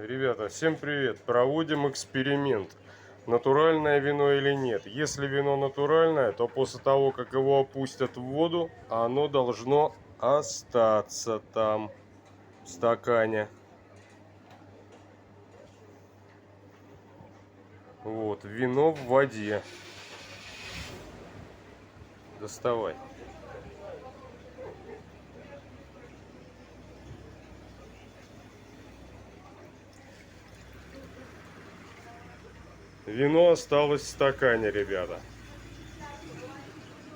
Ребята, всем привет! Проводим эксперимент. Натуральное вино или нет. Если вино натуральное, то после того, как его опустят в воду, оно должно остаться там, в стакане. Вот, вино в воде. Доставай. Вино осталось в стакане, ребята.